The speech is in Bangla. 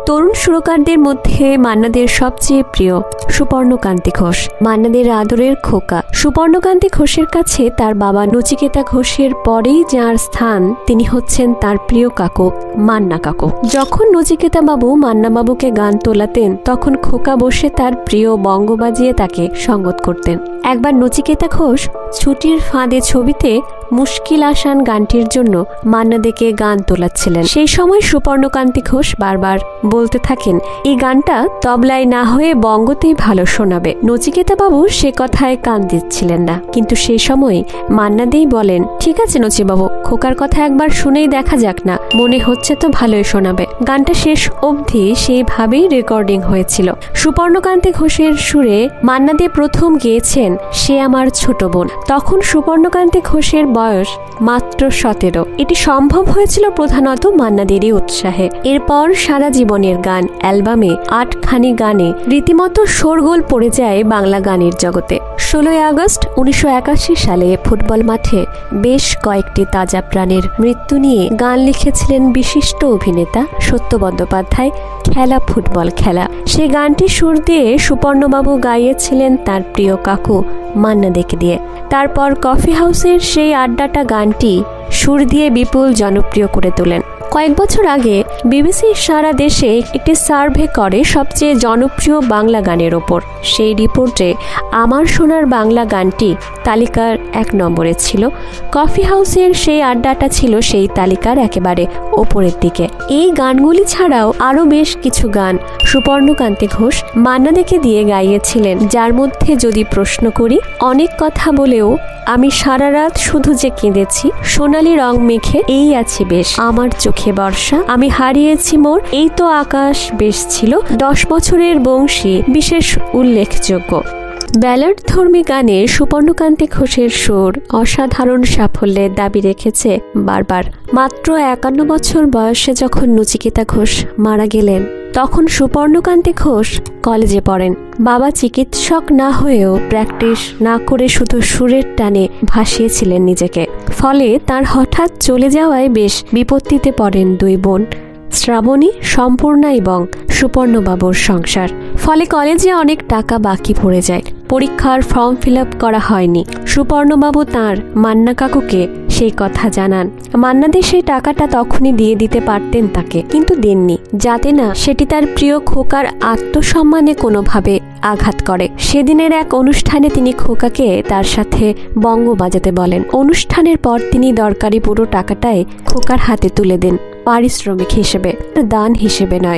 তরুণ সুরকারদের মধ্যে মান্নাদের সবচেয়ে প্রিয় সুপর্ণকান্তি ঘোষ, মান্নাদের আদরের খোকা। সুপর্ণকান্তি ঘোষের কাছে তার বাবা নচিকেতা ঘোষের পরেই যার স্থান, তিনি হচ্ছেন তার প্রিয় কাকু মান্না কাকু। যখন নচিকেতা বাবু মান্না বাবুকে গান তোলাতেন, তখন খোকা বসে তার প্রিয় বঙ্গ বাজিয়ে তাকে সঙ্গত করতেন। একবার নচিকেতা ঘোষ ছুটির ফাঁদে ছবিতে মুশকিল আসান গানটির জন্য মান্নাদেকে গান তোলাচ্ছিলেন। সেই সময় সুপর্ণকান্তি ঘোষ বারবার বলতে থাকেন, এই গানটা তবলায় না হয়ে বঙ্গতেই ভালো শোনাবে। নচিকেতা বাবু সে কথায় কান দিচ্ছিলেন না, কিন্তু সেই সময় মান্নাদেই বলেন, ঠিক আছে নচিবাবু, খোকার কথা একবার শুনেই দেখা যাক না, মনে হচ্ছে তো ভালোই শোনাবে। গানটা শেষ অবধি সেইভাবেই রেকর্ডিং হয়েছিল। সুপর্ণকান্তি ঘোষের সুরে মান্নাদে প্রথম গেয়েছেন সে আমার ছোট বোন। তখন সুপর্ণকান্তি ঘোষের বয়স মাত্র 17। এটি সম্ভব হয়েছিল প্রধানত মান্নাদেরই উৎসাহে। এরপর সারা জীবনের গান অ্যালবামে 8খানি গানে রীতিমতো শোরগোল পড়ে যায় বাংলা গানের জগতে। 16 আগস্ট 1981 সালে ফুটবল মাঠে বেশ কয়েকটি তাজা প্রাণের মৃত্যু নিয়ে গান লিখেছিলেন বিশিষ্ট অভিনেতা সত্য বন্দ্যোপাধ্যায়, খেলা ফুটবল খেলা। সেই গানটি সুর দিয়ে সুপর্ণবাবু গাইয়েছিলেন তার প্রিয় কাকু মান্নাদেকে দিয়ে। তারপর কফি হাউসের সেই আড্ডাটা গানটি সুর দিয়ে বিপুল জনপ্রিয় করে তোলেন। কয়েক বছর আগে বিবিসি সারা দেশে একটি সার্ভে করে সবচেয়ে জনপ্রিয় বাংলা গানের ওপর। সেই রিপোর্টে আমার সোনার বাংলা গানটি তালিকার 1 নম্বরে ছিল। কফি হাউসের সেই আড্ডাটা ছিল সেই তালিকার একেবারে ওপরের দিকে। এই গানগুলি ছাড়াও আরও বেশ কিছু গান সুপর্ণকান্তি ঘোষ মান্নাদেকে দিয়ে গাইয়েছিলেন, যার মধ্যে যদি প্রশ্ন করি, অনেক কথা বলেও আমি সারা রাত শুধু যে কেঁদেছি, সোনালি রং মেখে এই আছি বেশ, আমার চোখে বর্ষা, আমি হারিয়েছি মোর, এই তো আকাশ বেশ ছিল, 10 বছরের বংশী বিশেষ উল্লেখযোগ্য। ব্যালাড ধর্মী গানে সুপর্ণকান্তি ঘোষের সুর অসাধারণ সাফল্যের দাবি রেখেছে বারবার। মাত্র 51 বছর বয়সে যখন নচিকেতা ঘোষ মারা গেলেন, তখন সুপর্ণকান্তি ঘোষ কলেজে পড়েন। বাবা চিকিৎসক না হয়েও প্র্যাকটিস না করে শুধু সুরের টানে ভাসিয়েছিলেন নিজেকে। ফলে তার হঠাৎ চলে যাওয়ায় বেশ বিপত্তিতে পড়েন 2 বোন, শ্রাবণী, সম্পূর্ণা এবং সুপর্ণবাবুর সংসার। ফলে কলেজে অনেক টাকা বাকি পড়ে যায়। পরীক্ষার ফর্ম ফিল আপ করা হয়নি। সুপর্ণবাবু তাঁর মান্না কাকুকে সেই কথা জানান। মান্নাদে সেই টাকাটা তখনই দিয়ে দিতে পারতেন তাকে, কিন্তু দেননি, যাতে না সেটি তার প্রিয় খোকার আত্মসম্মানে কোনোভাবে আঘাত করে। সেদিনের এক অনুষ্ঠানে তিনি খোকাকে তার সাথে বঙ্গ বাজাতে বলেন। অনুষ্ঠানের পর তিনি দরকারি পুরো টাকাটাই খোকার হাতে তুলে দেন, পারিশ্রমিক হিসেবে, দান হিসেবে নয়।